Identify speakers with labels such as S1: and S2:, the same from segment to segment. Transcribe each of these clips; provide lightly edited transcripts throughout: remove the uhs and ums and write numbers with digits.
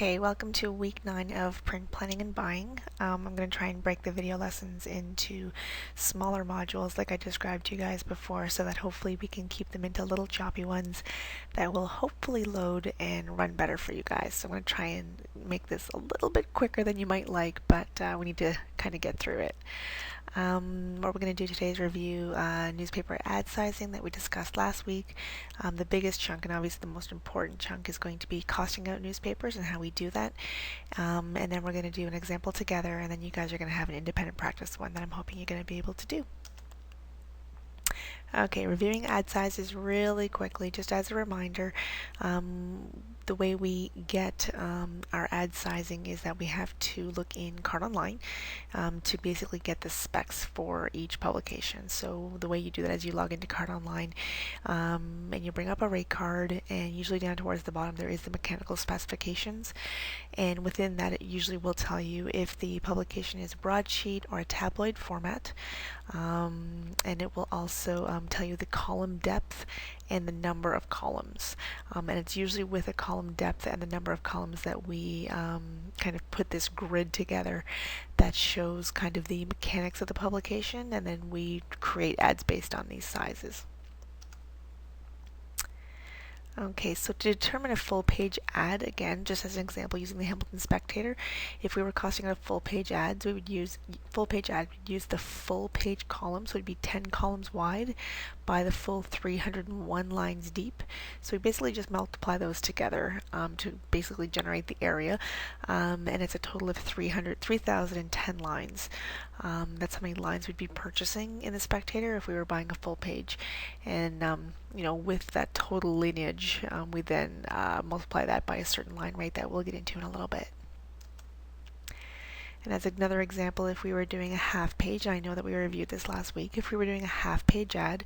S1: Okay, welcome to week 9 of print planning and buying. I'm going to try and break the video lessons into smaller modules like I described to you guys before so that hopefully we can keep them into little choppy ones that will hopefully load and run better for you guys. So I'm going to try and make this a little bit quicker than you might like, but we need to kind of get through it. What we're going to do today is review newspaper ad sizing that we discussed last week. The biggest chunk and obviously the most important chunk is going to be costing out newspapers and how we do that. And then we're going to do an example together, and then you guys are going to have an independent practice one that I'm hoping you're going to be able to do. Okay, reviewing ad sizes really quickly, just as a reminder. The way we get our ad sizing is that we have to look in Card Online to basically get the specs for each publication. So the way you do that is you log into Card Online and you bring up a rate card, and usually down towards the bottom there is the mechanical specifications, and within that it usually will tell you if the publication is a broadsheet or a tabloid format, and it will also tell you the column depth and the number of columns, and it's usually with a column depth and the number of columns that we kind of put this grid together that shows kind of the mechanics of the publication, and then we create ads based on these sizes. Okay, so to determine a full page ad, again, just as an example, using the Hamilton Spectator, if we were costing out a full page ad, we would use the full page column, so it would be 10 columns wide by the full 301 lines deep. So we basically just multiply those together to basically generate the area, and it's a total of 3,010 lines. That's how many lines we'd be purchasing in the Spectator if we were buying a full page. And with that total lineage, we then multiply that by a certain line rate that we'll get into in a little bit. And as another example, if we were doing a half page, I know that we reviewed this last week, if we were doing a half page ad,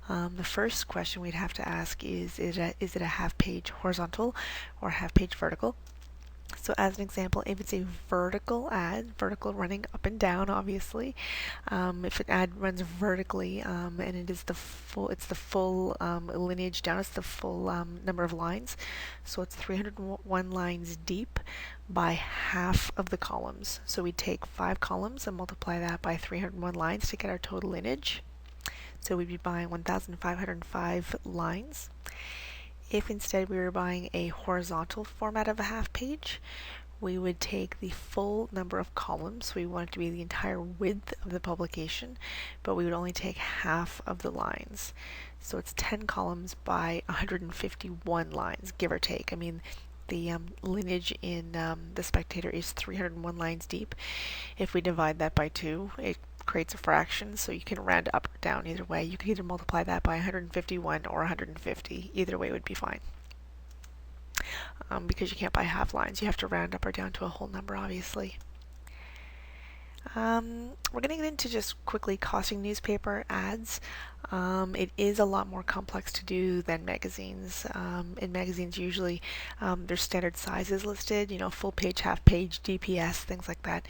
S1: the first question we'd have to ask is it a half page horizontal or a half page vertical? So as an example, if it's a vertical ad, vertical running up and down, obviously, if an ad runs vertically and it's the full lineage down, it's the full number of lines. So it's 301 lines deep by half of the columns. So we take 5 columns and multiply that by 301 lines to get our total lineage. So we'd be buying 1,505 lines. If instead we were buying a horizontal format of a half page, we would take the full number of columns. So we want it to be the entire width of the publication, but we would only take half of the lines. So it's 10 columns by 151 lines, give or take. I mean, the lineage in the Spectator is 301 lines deep. If we divide that by 2, it creates a fraction, so you can round up or down either way. You could either multiply that by 151 or 150. Either way would be fine. Because you can't buy half lines, you have to round up or down to a whole number, obviously. We're going to get into just quickly costing newspaper ads. It is a lot more complex to do than magazines. In magazines, usually there's standard sizes listed, full page, half page, DPS, things like that.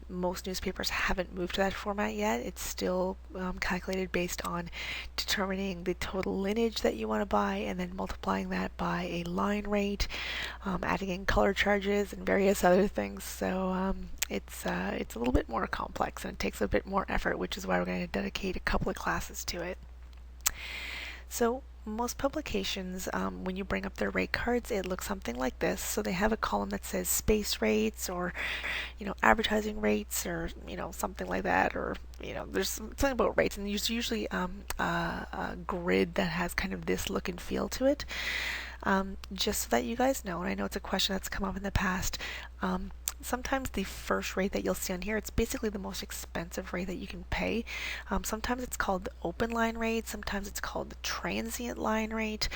S1: Most newspapers haven't moved to that format yet. It's still calculated based on determining the total lineage that you want to buy and then multiplying that by a line rate, adding in color charges and various other things. So it's a little bit more complex and it takes a bit more effort, which is why we're going to dedicate a couple of classes to it. So most publications, when you bring up their rate cards, it looks something like this. So they have a column that says space rates or, advertising rates or, something like that, or, there's something about rates, and there's usually a grid that has kind of this look and feel to it. Just so that you guys know, and I know it's a question that's come up in the past, sometimes the first rate that you'll see on here, it's basically the most expensive rate that you can pay. Sometimes it's called the open line rate, sometimes it's called the transient line rate.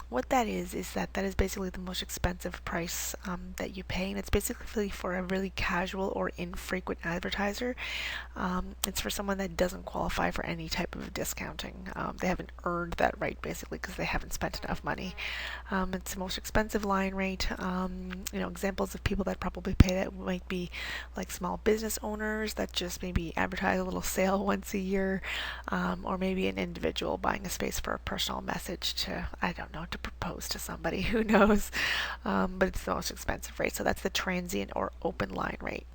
S1: What that is that is basically the most expensive price that you pay, and it's basically for a really casual or infrequent advertiser. It's for someone that doesn't qualify for any type of discounting. They haven't earned that right basically because they haven't spent enough money. It's the most expensive line rate. Examples of people that probably pay that might be like small business owners that just maybe advertise a little sale once a year, or maybe an individual buying a space for a personal message to don't know, to propose to somebody, who knows? But it's the most expensive rate. So that's the transient or open line rate.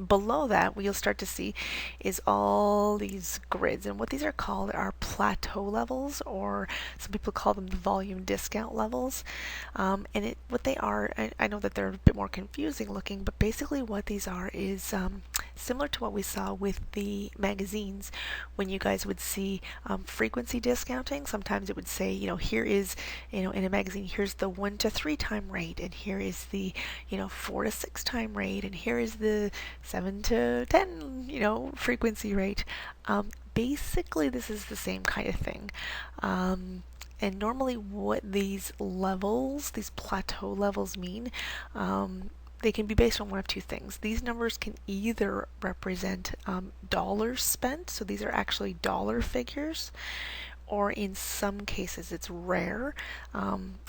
S1: Below that, what you'll start to see is all these grids, and what these are called are plateau levels, or some people call them the volume discount levels. What they are, I know that they're a bit more confusing looking, but basically what these are is similar to what we saw with the magazines. When you guys would see frequency discounting, sometimes it would say, here is, in a magazine, here's the 1 to 3 time rate, and here is the 4 to 6 time rate, and here is the 7 to 10, frequency rate. Basically, this is the same kind of thing. And normally what these levels, these plateau levels mean, they can be based on one of two things. These numbers can either represent dollars spent, so these are actually dollar figures, or in some cases, it's rare.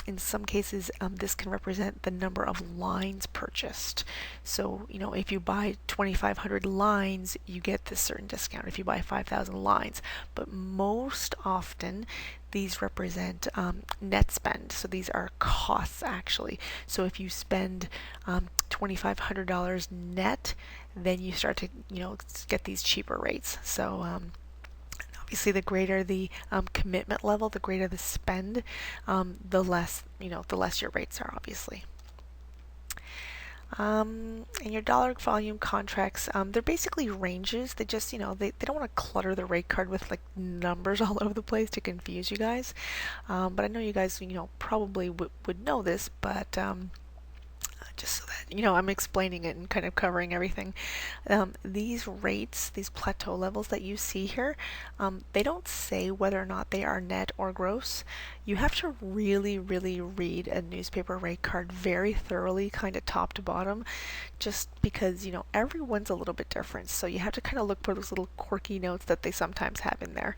S1: In some cases, this can represent the number of lines purchased. So, if you buy 2,500 lines, you get this certain discount if you buy 5,000 lines. But most often, these represent net spend. So these are costs actually. So if you spend $2,500 net, then you start to get these cheaper rates. So obviously, the greater the commitment level, the greater the spend, the less your rates are, obviously. And your dollar volume contracts, they're basically ranges. They just, they don't want to clutter the rate card with like numbers all over the place to confuse you guys. But I know you guys, probably would know this, but just so that I'm explaining it and kind of covering everything. These rates, these plateau levels that you see here, they don't say whether or not they are net or gross. You have to really, really read a newspaper rate card very thoroughly, kind of top to bottom, just because everyone's a little bit different. So you have to kind of look for those little quirky notes that they sometimes have in there.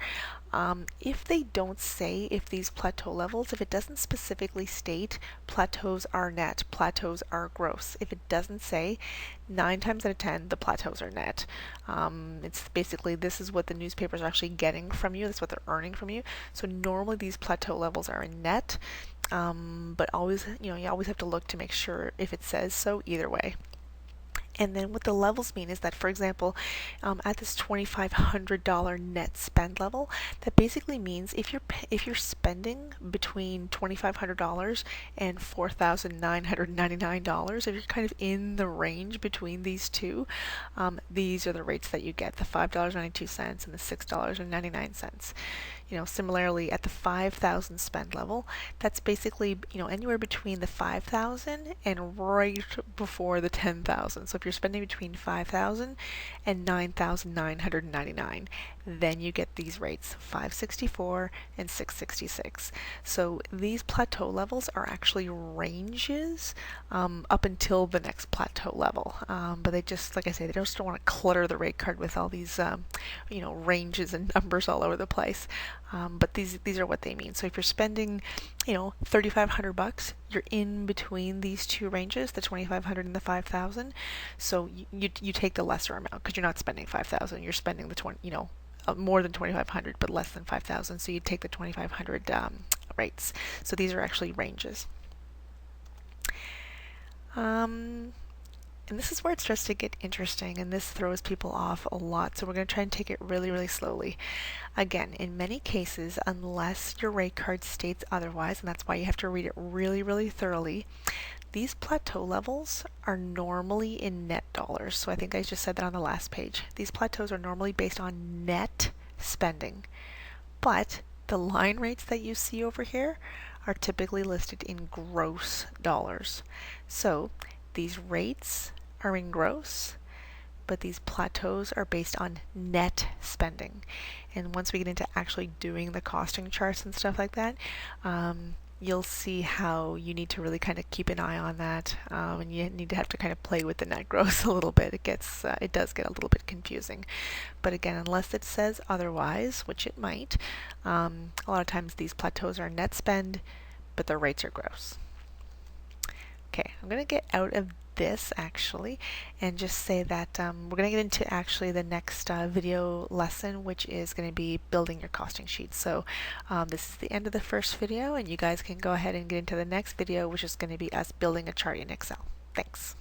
S1: If they don't say, if these plateau levels, if it doesn't specifically state plateaus are net, plateaus are gross, if it doesn't say, 9 times out of 10 the plateaus are net. It's basically, this is what the newspapers are actually getting from you, that's what they're earning from you. So normally these plateau levels are in net, but always, you always have to look to make sure if it says so either way. And then what the levels mean is that, for example, at this $2,500 net spend level, that basically means if you're spending between $2,500 and $4,999, if you're kind of in the range between these two, these are the rates that you get: the $5.92 and the $6.99. Similarly at the 5,000 spend level, that's basically, anywhere between the 5,000 and right before the 10,000. So if you're spending between 5,000 and 9,999, then you get these rates, 564 and 666. So these plateau levels are actually ranges up until the next plateau level. But they just, like I say, they just don't want to clutter the rate card with all these, ranges and numbers all over the place. But these are what they mean. So if you're spending, $3,500, you're in between these two ranges, the 2,500 and the 5,000. So you take the lesser amount because you're not spending 5,000. You're spending the more than 2,500, but less than 5,000. So you take the 2,500 rates. So these are actually ranges. And this is where it starts to get interesting, and this throws people off a lot, so we're going to try and take it really, really slowly. Again, in many cases, unless your rate card states otherwise, and that's why you have to read it really, really thoroughly, these plateau levels are normally in net dollars. So I think I just said that on the last page. These plateaus are normally based on net spending, but the line rates that you see over here are typically listed in gross dollars. So these rates are in gross, but these plateaus are based on net spending. And once we get into actually doing the costing charts and stuff like that, you'll see how you need to really kind of keep an eye on that, and you need to have to kind of play with the net gross a little bit. It does get a little bit confusing. But again, unless it says otherwise, which it might, a lot of times these plateaus are net spend, but the rates are gross. Okay, I'm going to get out of this actually and just say that we're going to get into actually the next video lesson, which is going to be building your costing sheet. So this is the end of the first video, and you guys can go ahead and get into the next video, which is going to be us building a chart in Excel. Thanks.